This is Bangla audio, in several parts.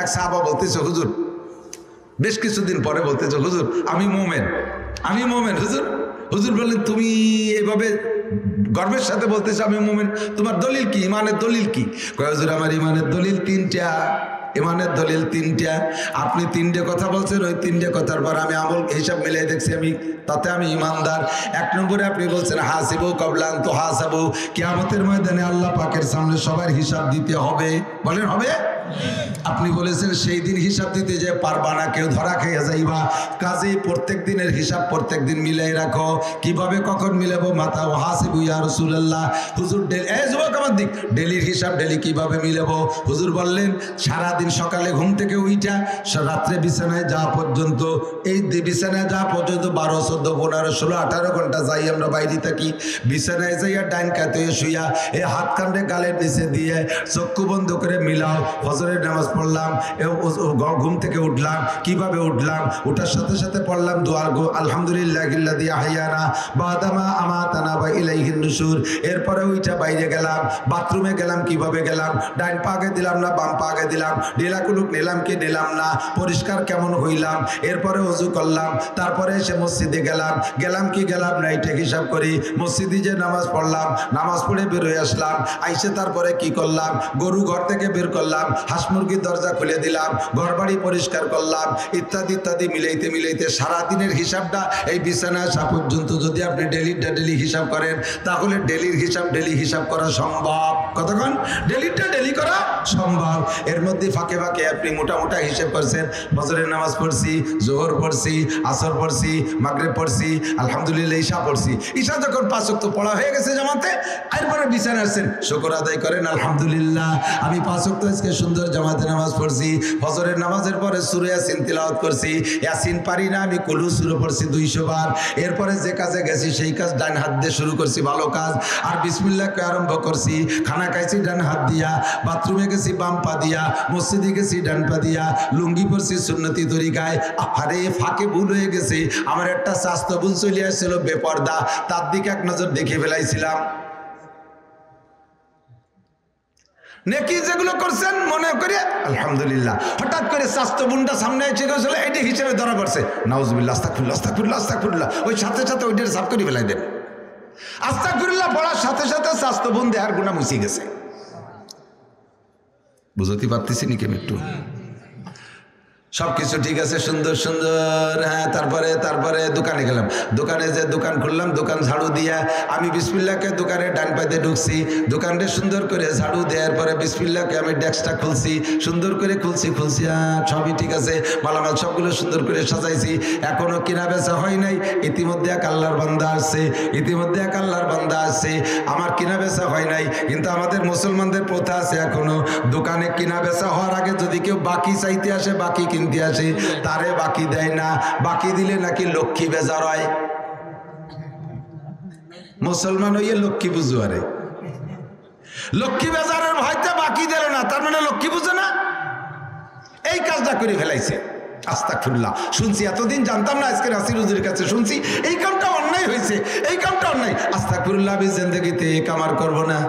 এক সাহাবা বলতেছে হুজুর, বেশ কিছুদিন পরে বলতেছে হুজুর আমি মোমেন, আমি মোমেন। হুজুর হুজুর বললেন তুমি এইভাবে গর্বের সাথে বলতেছো আমি মোমেন, তোমার দলিল কি, ইমানের দলিল কি? কয় হুজুর আমার ইমানের দলিল তিনটা, ইমানের দলিল তিনটা। আপনি তিনটে কথা বলছেন, ওই তিনটে কথার পর আমি আমল হিসাব মিলিয়ে দেখছি আমি তাতে আমি ইমানদার। এক নম্বরে আপনি বলছেন হাসিবু কবলান তো হাসাবু, কিয়ামতের ময়দানে আল্লাহ পাকের সামনে সবার হিসাব দিতে হবে। বলেন হবে? আপনি বলেছেন সেই দিন হিসাব দিতে যে পারবা না, কেউ ধরা খেয়ে যাইবা। কাজেই প্রত্যেক দিনের হিসাব প্রত্যেক দিন মিলাই রাখো। কিভাবে কখন মিলাবো? মাথা ও হাসিবু ইয়া রাসূলুল্লাহ। হুজুর যুবক আমার দিক, ডেলির হিসাব ডেলি কিভাবে মিলাবো? হুজুর বললেন সারাদিন সকালে ঘুম থেকে উইটা রাত্রে বিছানায় যাওয়া পর্যন্ত, এই বিছানায় যাওয়া পর্যন্ত 12, 14, 15, 16, 18 ঘন্টা যাই আমরা বাইরে থাকি। বিছানায় যাইয়া ডাইন কাতে শুইয়া এই হাত কান্দে গালের নিচে দিয়ে চক্ষু বন্ধ করে মিলাও। ফজরের নামাজ পড়লাম, ঘুম থেকে উঠলাম, কিভাবে উঠলাম? ওঠার সাথে সাথে পড়লাম দোয়া আলহামদুলিল্লাহিল্লাযী আহইয়ানা বাদামা আমাতানা ওয়া ইলাইহিন নুশুর। এরপরে ওইটা বাইরে গেলাম, বাথরুমে গেলাম, কিভাবে গেলাম? ডাইন পাকে দিলাম না বাম পাকে দিলাম? ঢিলাকুলুক নিলাম কি নিলাম না? পরিষ্কার কেমন হইলাম? এরপরে ওযু করলাম, তারপরে এসে মসজিদে গেলাম, গেলাম কি গেলাম না এটা হিসাব করি। মসজিদে যে নামাজ পড়লাম, নামাজ পড়ে বের হয়ে আসলাম, আইসে তারপরে কি করলাম? গরু ঘর থেকে বের করলাম, হাঁস মুরগির দরজা খুলে দিলাম, ঘর বাড়ি পরিষ্কার করলাম, ইত্যাদি ইত্যাদি মিলাইতে মিলাইতে সারাদিনের হিসাবটা এই বিছানায় আসা পর্যন্ত যদি আপনি ডেলি হিসাব করেন, তাহলে ডেলির হিসাব ডেলি হিসাব করা সম্ভব। কতক্ষণ? ডেলিটা ডেলি করা সম্ভব। এর মধ্যে ফাঁকে ফাঁকে আপনি মোটা হিসাব করছেন, ফজরের নামাজ পড়ছি, জোহর পড়ছি, আসর পড়ছি, মাগরিব পড়ছি, আলহামদুলিল্লাহ ঈশা পড়ছি। ঈশা যখন 5 ওয়াক্ত পড়া হয়ে গেছে জামাতে, এরপরে বিছানায় আসছেন, শুকর আদায় করেন আলহামদুলিল্লাহ আমি 5 ওয়াক্ত আজকে সুন্দর জামাতে নামাজ পড়ছি। ফজরের নামাজের পরে সূরা ইয়াসিন তিলাওয়াত করছি, ইয়াসিন পারি না আমি কুলু সূরা পড়ছি 200 বার। এরপরে যে কাজে গেছি সেই কাজ ডান হাত দিয়ে শুরু করছি, ভালো কাজ। আর বিসমিল্লাহ কে আরম্ভ করছি, খানা খাইছি ডান হাত দিয়া, বাথরুমে গেছি বাম পা দিয়া, মসজিদে গেছি ডান পা দিয়া, লুঙ্গি পরছি সুন্নতি তরিকায়। আরে ফাঁকে ভুল হয়ে গেছে, আমার একটা স্বাস্থ্য ভুল চলে আসছিল বেপর্দা, তার দিকে এক নজর দেখে ফেলাইছিলাম। নেকি যেগুলো করছেন মনে করে আলহামদুলিল্লাহ, হঠাৎ করে স্বাস্থ্য বুনটা সামনে এসে গেছিল, এটা হিসেবে ধরা পড়ছে, নাউজুবিল্লাহ আস্তাগফিরুল্লাহ আস্তাগফিরুল্লাহ আস্তাগফিরুল্লাহ, ওই সাথে সাথে ওইটার সাফ করে ফেলাই দেন। আস্তাগফিরুল্লাহ পড়ার সাথে সাথে স্বাস্থ্য বুন দেহার গুণা মুছে গেছে। বুঝতে পারতেছি নি কেন? একটু সবকিছু ঠিক আছে, সুন্দর সুন্দর। হ্যাঁ, তারপরে দোকানে গেলাম, দোকানে যে দোকান খুললাম, দোকান ঝাড়ু দিয়া আমি বিসমিল্লাহকে দোকানে ডান পাইতে ঢুকছি, দোকানটা সুন্দর করে ঝাড়ু দেওয়ার পরে বিসমিল্লাহকে আমি ডেস্কটা খুলছি, সুন্দর করে খুলছি, সবই ঠিক আছে, মালামাল সবগুলো সুন্দর করে সাজাইছি। এখনো কেনা বেচা হয় নাই, ইতিমধ্যে এক আল্লাহর বান্দা আসছে, আমার কেনা বেচা হয় নাই। কিন্তু আমাদের মুসলমানদের প্রথা আছে, এখনো দোকানে কেনা বেচা হওয়ার আগে যদি কেউ বাকি চাইতে আসে, বাকি কিনতে আসে, তারে বাকি দেয় না, বাকি দিলে নাকি লক্ষ্মী বেজার হয়। মুসলমান হইয়ে লক্ষ্মী বুঝুয়ারে, লক্ষ্মী বেজারের ভয়তে বাকি দিল না, তার মানে লক্ষ্মী বুঝে না, এই কাজটা করে ফেলাইছে। আস্তাগফিরুল্লাহ। শুনছি, এতদিন জানতাম না, আজকে নাসির হুজুরের কাছে শুনছি এই কামটা অন্যায় হয়েছে, এই কামটা অন্যায়। আস্তাগফিরুল্লাহ, আমি জিন্দেগিতে এই কাম আর করবো না।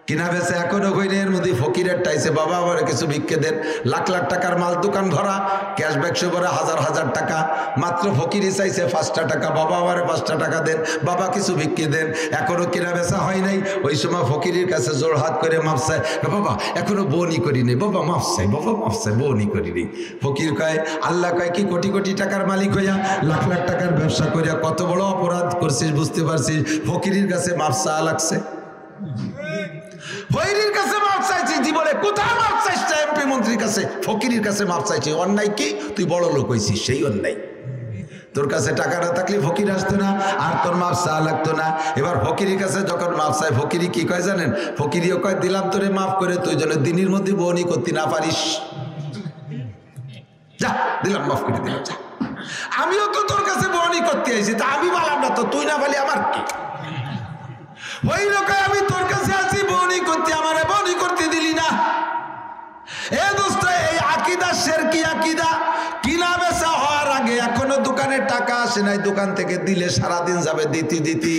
কিনা বেচা এখনো কইনি, এর মধ্যে ফকিরের টাইছে, বাবা আমার কিছু ভিক্ষে দেন। লাখ লাখ টাকার মাল, দোকান ভরা, ক্যাশ ব্যাগসে ভরা, হাজার টাকা। মাত্র ফকিরই চাইছে 5টা টাকা, বাবা আমার 5টা টাকা দেন, বাবা কিছু ভিক্ষে দেন। এখনো কেনা বেচা হয় নাই। ওই সময় ফকিরের কাছে জোর হাত করে মাপ চাই, বাবা এখনো বউনি করিনি, বাবা মাপ চাই, বউনি করিনি। ফকির কয়, আল্লাহ কয় কি কোটি কোটি টাকার মালিক হইয়া লাখ লাখ টাকার ব্যবসা করিয়া কত বড় অপরাধ করছিস বুঝতে পারছিস? ফকিরের কাছে মাপ চা লাগছে, ফকিরের কাছে মাপ চাইছি। জীবনে কোথায় মাপ চাইছ? এমপি মন্ত্রীর কাছে, ফকিরের কাছে মাপ চাইছি। অন্যায় কি? তুই বড় লোক হয়েছিস, সেই অন্যায়। তোর কাছে টাকা না থাকলে ফকির আসতো না, আর তোর মাপ চা লাগতো না। এবার ফকিরের কাছে যখন মাপ চাই, ফকিরি কি কয় জানেন? ফকিরিও কয়, দিলাম তোরে মাফ করে, তুই যেন দিনের মধ্যে বউনি করতে না পারিস, যা দিলাম, মাফ করে দিলাম, যা। আমিও তো তোর কাছে বউনি করতে আইছি, তা আমি বললাম না তো, তুই না বলি আমার কি? ওই লোক, আমি তোর কাছে আছি বউনি করতে, আমারে বউনি করতে দিলি না। এ দোস্ত, এই আকীদা শিরকি আকীদা। কিনা বেচা হওয়ার আগে এখনো দোকানে টাকা আসে নাই, দোকান থেকে দিলে সারাদিন যাবে দিতি।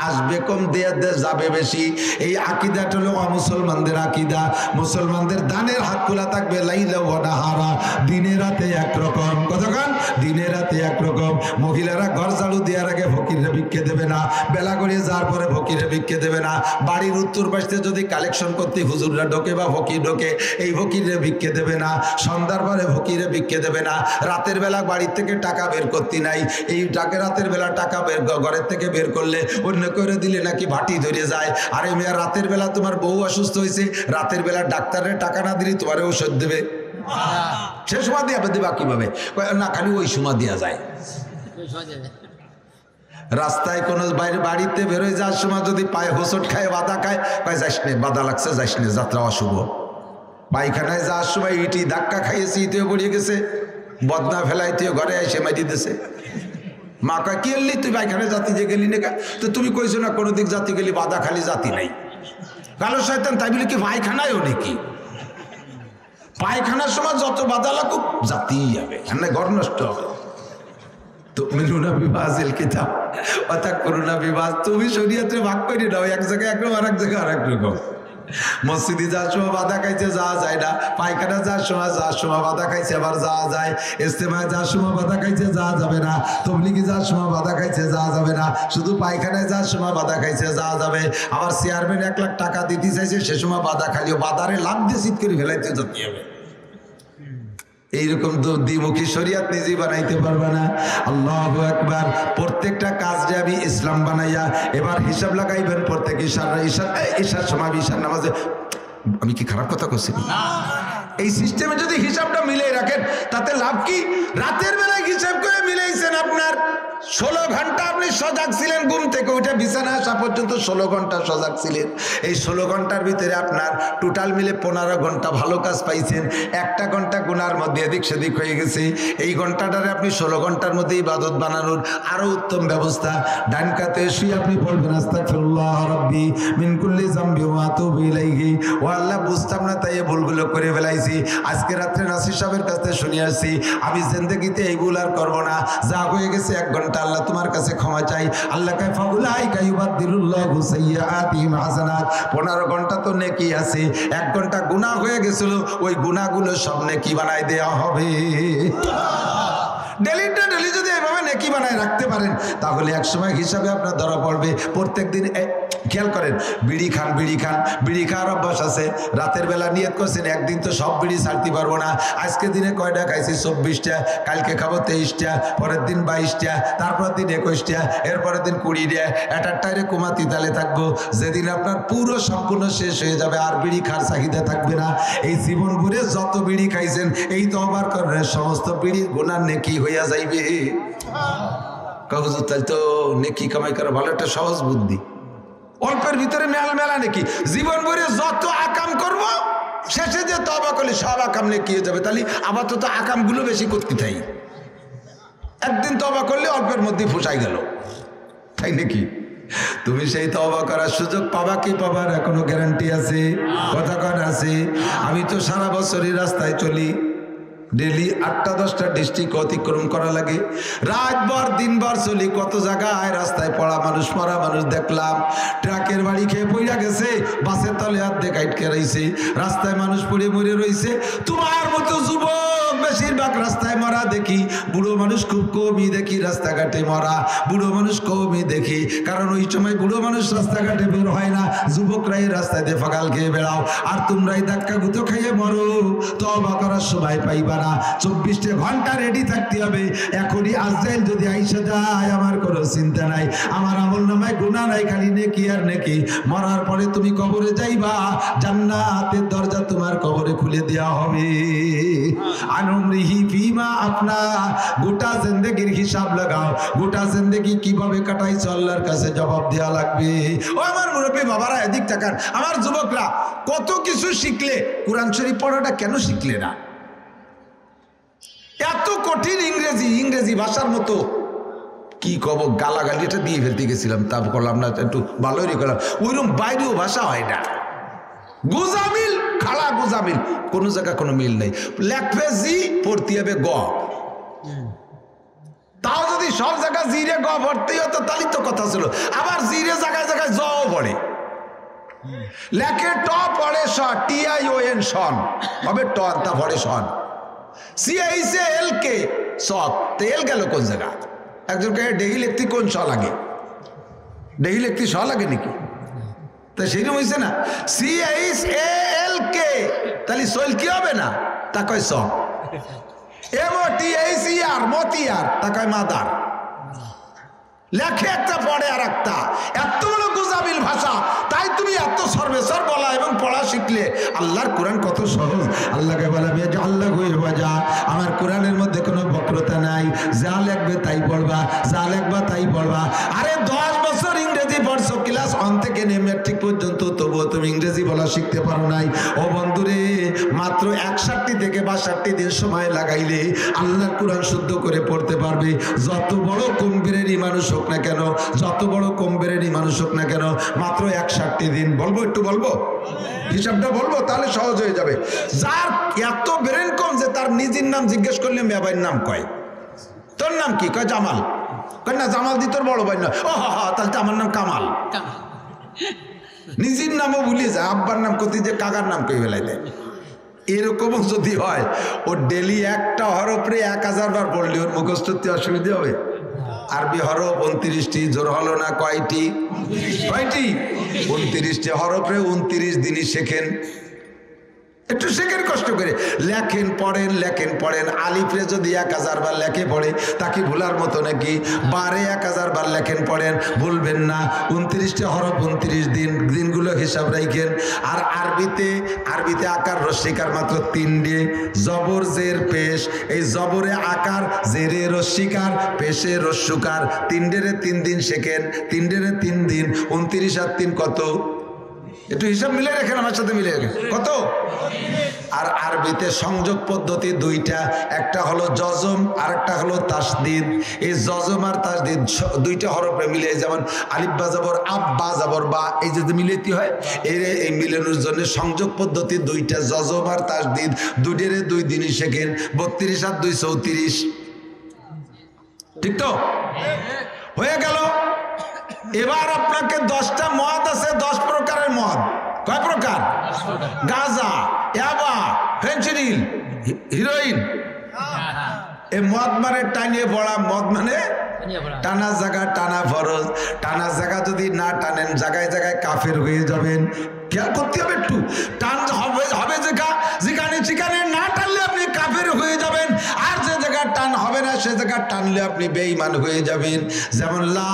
আসবে কম দেয়া যাবে বেশি। এই আকিদাটা হলো মুসলমানদের আকিদা। মুসলমানদের দানের হাত খোলা থাকবে লাইলা ওয়া নাহারা, দিনে রাতে একরকম। কতক্ষণ? দিনে রাতে একরকম। মহিলারা ঘর ঝাড়ু দেওয়ার আগে ফকিরে ভিক্ষে দেবে না, বেলা করে যাওয়ার পরে ফকিরে ভিক্ষে দেবে না। বাড়ির উত্তর পাশে যদি কালেকশন করতে হুজুররা ঢোকে বা ফকির ঢোকে, এই ফকিরে ভিক্ষে দেবে না। সন্ধ্যার পরে ফকিরে ভিক্ষে দেবে না। রাতের বেলা বাড়ির থেকে টাকা বের করতে নাই, এই টাকা রাতের বেলা টাকা বের ঘরের থেকে বের করলে অন্য করে দিলে নাকি ভাটি ধরে যায়। আরে মেয়া, রাতের বেলা তোমার বউ অসুস্থ হয়েছে, রাতের বেলা ডাক্তারের টাকা না দিলে তোমার ঔষধ দেবে? সে সময় দিয়ে দেবা কিভাবে? না, খালি ওই সময় দেওয়া যায়। রাস্তায় কোনো বাড়িতে বেরোয় যাওয়ার সময় যদি পায়ে হোঁচট খায়, বাধা খায়, কয় যাস নে, বাধা লাগছে, যাস নে, যাত্রা অশুভ। পায়খানায় যাওয়ার সময় ইটি ধাক্কা খাইয়েছে, ইটেও পড়িয়ে গেছে, বদনা ফেলাইতেও ঘরে এসে মারি দিতেছে। মা কয় কি এলি তুই পায়খানায় জাতি যে গেলি না? তো তুমি কইছো না কোনো দিক জাতি গেলি, বাধা খালি জাতি নাই। কালো শয়তান তাই বলে কি পায়খানায়ও নাকি? পায়খানার সময় যত বাধা লাগুক জাতিই যাবে, না ঘর নষ্ট হবে। তুমিনুনা বিবাজিল কিতাব ওয়া তাকফুরুনা বিবাজ, তুমি শরীয়তে ভাগ করে দাও, এক জায়গায় একরকম আর এক জায়গায় আরেক রকম। মসজিদে যাওয়ার সময় বাধা খাইছে যাওয়া যায় না, পায়খানা যাওয়ার সময় বাধা খাইছে আবার যাওয়া যায়, ইজতেমায় যাওয়ার সময় বাধা খাইছে যাওয়া যাবে না, তবলিগে যাওয়ার সময় বাধা খাইছে যাওয়া যাবে না, শুধু পায়খানায় যাওয়ার সময় বাধা খাইছে যাওয়া যাবে। আবার চেয়ারম্যান 1 লাখ টাকা দিতে চাইছে, সে সময় বাধা খালিও, বাধারে লাভ দিয়ে শীত করে ফেলাইতে যেতে হবে। এইরকম তো দ্বিমুখী শরিয়াত নিজেই বানাইতে পারবে না। আল্লাহু আকবার। প্রত্যেকটা কাজে আমি ইসলাম বানাইয়া এবার হিসাব লাগাইবেন। প্রত্যেক ঈশার সময় ঈশার নামাজে, আমি কি খারাপ কথা করছি? এই সিস্টেমে যদি হিসাবটা মিলাই রাখেন তাতে লাভ কি? রাতের বেলায় হিসাব করে মিলাইছেন, আপনার 16 ঘন্টা আপনি সজাগ ছিলেন, ঘুম থেকে উঠে বিছানা আসা পর্যন্ত 16 ঘন্টা সজাগ ছিলেন। এই 16 ঘন্টার ভিতরে আপনার টোটাল মিলে 15 ঘন্টা ভালো কাজ পাইছেন। 1টা ঘন্টা গুনার মধ্যে এদিক সেদিক হয়ে গেছে। এই ঘন্টাটারে আপনি 16 ঘন্টার মধ্যে ইবাদত বানানোর আরো উত্তম ব্যবস্থা। ডান কাতে শুয়ে আপনি বলবেন আস্তাগফিরুল্লাহ রাব্বি মিন কুল্লি যামবি ওয়া আতুবু ইলাইহি। ও আল্লাহ, বুঝতাম না তাই এই ভুলগুলো করে ফেলাইছি। আজকে রাত্রে নাসির সাহেবের কাছ থেকে শুনে আসছি, আমি জিন্দেগিতে এই ভুল আর করবো না। যা হয়ে গেছে 1 ঘন্টা, আল্লাহ তোমার কাছে ক্ষমা চাই। আল্লাহ কয় ফাউলাইকা ইউবাদদিলুল্লাহু সাইয়্যাতিহিম হাসানাত। 15 ঘন্টা তো নেকি আছে, 1 ঘন্টা গুনাহ হয়ে গেছিল, ওই গুনাহগুলো সব নেকি বানাই দেওয়া হবে। ডেলি যদি এইভাবে নেকি বানায় রাখতে পারেন তাহলে একসময় হিসাবে আপনার ধরা পড়বে। প্রত্যেক দিন খেয়াল করেন, বিড়ি খাওয়ার অভ্যাস আছে। রাতের বেলা নিয়ত করছেন একদিন তো সব বিড়ি ছাড়তে পারবো না, আজকে দিনে কয়টা খাইছি? 24টা, কালকে খাবো 23টা, পরের দিন 22টা, তারপর দিন 21টা, এরপরের দিন 20টা। এটার টাইরে কুমাতি তালে থাকবো। যেদিন আপনার পুরো সম্পূর্ণ শেষ হয়ে যাবে আর বিড়ি খাওয়ার চাহিদা থাকবে না। এই জীবন ভরে যত বিড়ি খাইছেন এই তওবার করেন, সমস্ত বিড়ির গুনাহ নেকি হইয়া যাইবে। হুজুর তাহলে তো নেকি কামাই করা ভালো একটা সহজ বুদ্ধি। অল্পের ভিতরে মেলা নেকি, জীবন ভরে যত আকাম করব শেষে যে তওবা করলে সব আকাম নেকি হয়ে যাবে। তাহলে আপাতত আকামগুলো বেশি করতে থাই, একদিন তওবা করলে অল্পের মধ্যে ফুসাই গেল, তাই নাকি? তুমি সেই তওবা করার সুযোগ পাবা কি পাবার এখনো গ্যারান্টি আছে? কথা কন আছে? আমি তো সারা বছরই রাস্তায় চলি, ডেলি 8টা-10টা ডিস্ট্রিক্ট অতিক্রম করা লাগে, রাতভর দিনভর চলি, কত জায়গায় রাস্তায় পড়া মানুষ, মরা মানুষ দেখলাম। ট্রাকের বাড়ি খেয়ে পড়া গেছে, বাসের তলে অর্ধেক আটকে রয়েছে, রাস্তায় মানুষ পড়ে মরে রয়েছে। তোমার মতো যুবক বেশিরভাগ রাস্তায় মরা দেখি, বুড়ো মানুষ খুব কমই দেখি রাস্তাঘাটে মরা। বুড়ো মানুষ কমই দেখি, কারণ ওই সময় বুড়ো মানুষ রাস্তাঘাটে বের হয় না, যুবকরাই রাস্তায় দিয়ে ফাগাল খেয়ে বেড়াও, আর তোমরাই ধাক্কা গুঁতো খাইয়ে মরো। তওবা করার সময় পাইবা না, 24 ঘন্টা রেডি থাকতে হবে। এখনই আজরাইল যদি আইসা যায় আমার কোনো চিন্তা নাই, আমার আমল নামায় গুনাহ নাই, খালি নেকি আর নেকি। মরার পরে তুমি কবরে যাইবা, জান্নাতের দরজা তোমার কবরে খুলে দেওয়া হবে। আনুমরিহি ফিমা আপনা, গোটা জিন্দেগির হিসাব লাগাও, গোটা জিন্দেগি কিভাবে কাটাইছো আল্লাহর কাছে জবাব দেওয়া লাগবে। ও আমার মুরব্বী বাবারা, এদিক তাকান। আমার যুবকরা কত কিছু শিখলে, কোরআন শরীফ পড়াটা কেন শিখলে না? এত কঠিন ইংরেজি ভাষার মতো কি কব, গালাগালিটা দিয়ে ফেলতে গেছিলাম, তারপর করলাম না, একটু ভালোই করলাম। ওইরকম বাইরেও ভাষা হয় না, গোজামিল খালা গোজামিল, কোনো জায়গায় কোনো মিল নেই। লেখবে জি, পড়তে হবে গ, তাও যদি সব জায়গায় জিরে গ ভর্তি হতো তাহলে তো কথা ছিল। আবার জিরে জায়গায় জায়গায় জ পড়ে, লেখে ট পড়ে স, TION সন হবে ট, তা পড়ে সন। CICL কে সৎ, তেল গেল কোন জায়গা? একজনকে ডেহি লিখতে কোন স লাগে? ডেহি লিখতে স লাগে নাকি? তা সেইরকম হয়েছে না। CICL কে তাহলে সইল কি হবে না? তা কয় স। MOTHER মতিয়ার, তা কয় মাদার। লেখে একটা পড়ে আর একটা, এত বড় গোজামিল ভাষা। তাই তুমি এত সর্বেসর বলা এবং পড়া শিখলে। আল্লাহর কোরআন কত সহজ। আল্লাহকে বলা আল্লাহ বাজা, আমার কোরআনের মধ্যে কোনো বক্রতা নাই, যা লাগবে তাই পড়বা, যা লাগবা তাই পড়বা। আরে 10 বছর ইংরেজি পড়ছো, ক্লাস 1 থেকে নিয়ে ম্যাট্রিক পর্যন্ত, তবুও তুমি ইংরেজি বলা শিখতে পারো নাই। ও বন্ধুরে, মাত্র 61 থেকে 62 দিন সময় লাগাইলে আল্লাহর কোরআন শুদ্ধ করে পড়তে পারবে। যত বড় কম্পিউটারি মানুষ হোক না কেন, যত বড় কম্পিউটারি মানুষ হোক না কেন, মাত্র 61 দিন। বলবো একটু বলবো, হিসাবটা বলবো, তাহলে সহজ হয়ে যাবে। যার এত ব্রেন কম যে তার নিজের নাম জিজ্ঞেস করলে মেয়ের নাম কয়, তোর নাম কি? কয় জামাল। কয় না, জামাল দি তোর বড় ভাই না। ও হা, তাহলে তো আমার নাম কামাল। নিজের নামও ভুলিয়ে যায়, আব্বার নাম কতি যে কাকার নাম কই বেলাই দেয়। এরকমও যদি হয়, ও ডেলি একটা হরফে 1000 বার পড়লে ওর মুখস্থ অসুবিধা হবে। আরবি হরফ 29টি, জোর হলো না কয়টি? 29টি হরফে 29 দিনই শেখেন। একটু শেখেন কষ্ট করে, লেখেন পড়েন, লেখেন পড়েন। আলিফরে যদি 1000 বার লেখে পড়ে, তাকে ভুলার মতো নাকি? বারে 1000 বার লেখেন পড়েন, ভুলবেন না। 29টা হরফ 29 দিন, দিনগুলো হিসাব রাখেন। আর আরবিতে আকার রস্যিকার মাত্র 3টে, জবর জের পেশ। এই জবরে আকার, জেরে রস্যিকার, পেশে রস্যুকার, 3টেরে 3 দিন শেখেন। 3টেরে 3 দিন, 29 আর 3 কত? একটু হিসাব মিলে রাখেন, আমার সাথে মিলে রাখেন। কত? আর আরবিতে সংযোগ পদ্ধতি 2টা, একটা হলো জজম আর একটা হলো তাসদিদ। এই জজম আর তাসদিদ 2টা হরফে মিলে, যেমন আলিফ বা জবর আব, বা জবর বা, এই যে মিলাইতে হয়, এই মিলানোর জন্য সংযোগ পদ্ধতি 2টা, জজম আর তাসদিদ। 2টেরে 2 দিনই শেখেন। 32 আর 2 34, ঠিক তো? হয়ে গেল। এবার আপনাকে 10টা মদ আছে, 10 প্রকারের মদ। কয় প্রকার? গাঁজা, ইয়াবা, ফেন্সিডিল, হিরোইন। এই মদ মানে টানিয়ে পড়া, মদ মানে টানা জায়গা, টানা ফরজ। টানা জায়গা যদি না টানেন, জায়গায় জায়গায় কাফের হয়ে যাবেন। খেয়াল করতে হবে একটু, টান হবে যেখানে না টানলে আপনি কাফের হয়ে যাবেন। আর যে জায়গায় টান হবে না, সে জায়গায় টানলে আপনি বেঈমান হয়ে যাবেন। যেমন লা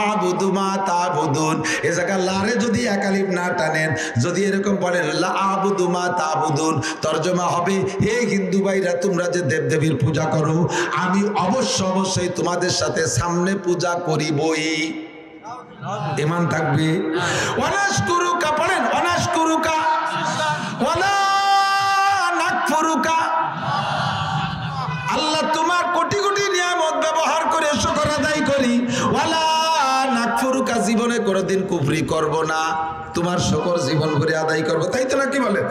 আবুদু মা তাবুদুন, এ জায়গা লারে যদি একালিফ না টানেন, যদি এরকম বলেন লা আবুদু মা তাবুদুন, তর্জমা হবে, হে হিন্দু ভাইরা, তোমরা যে দেবদেবীর পূজা করো, আমি অবশ্যই তোমাদের সাথে সামনে পূজা করিবই। ঈমান থাকবে। ওয়ানাশকুরুকা পড়েন, ওয়ানাশকুরুকা ওয়ালা নাকফুরুকা। আল্লাহ তোমার কোটি কোটি নিয়ামত ব্যবহার করে শুকর আদায় করি। ওয়ালা নাকফুরুকা, জীবনে কোনোদিন কুফরি করব না, তোমার শুকর জীবন ভরে আদায় করবো, তাই তো নাকি বলেন?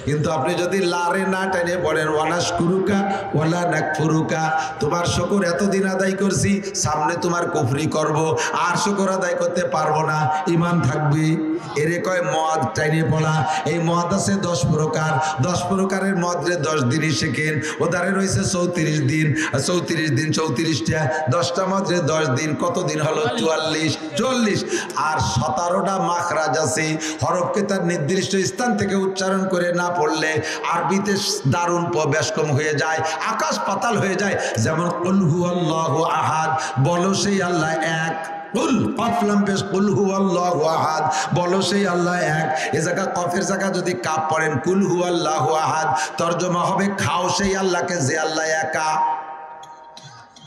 কিন্তু আপনি যদি লারে না টেনে পড়েন ওয়ানাশকুরুকা ওয়ালা নাকফুরুকা, তোমার শুকর এতদিন আদায় করছি, সামনে তোমার কুফরি করব, আর শুকর আদায় করতে পারবো না, ঈমান থাকবে। এরে কয় মদ টাইনে পড়া। এই মদ আছে 10 প্রকার। 10 প্রকারের মদরে 10 দিনই শেখেন। ওদারে রয়েছে 34 দিন, 34টা 10টা মদরে 10 দিন, কত দিন হলো? 44। আর 17টা মাখরাজ আছে, হরফকে তার নির্দিষ্ট স্থান থেকে উচ্চারণ করে না পড়লে আরবিতে দারুণ ব্যস্কম হয়ে যায়, আকাশ পাতাল হয়ে যায়। যেমন কুল হুয়াল্লাহু আহাদ, বলো সেই আল্লাহ এক। কুল কফ লাম পেশ, কুল হুয়াল্লাহু আহাদ, বলো সেই আল্লাহ এক। এ জায়গা কফের জায়গা যদি কাপ পড়েন, কুল হুয়াল্লাহু আহাদ, তর্জমা হবে খাও সেই আল্লাহকে যে আল্লাহ একা।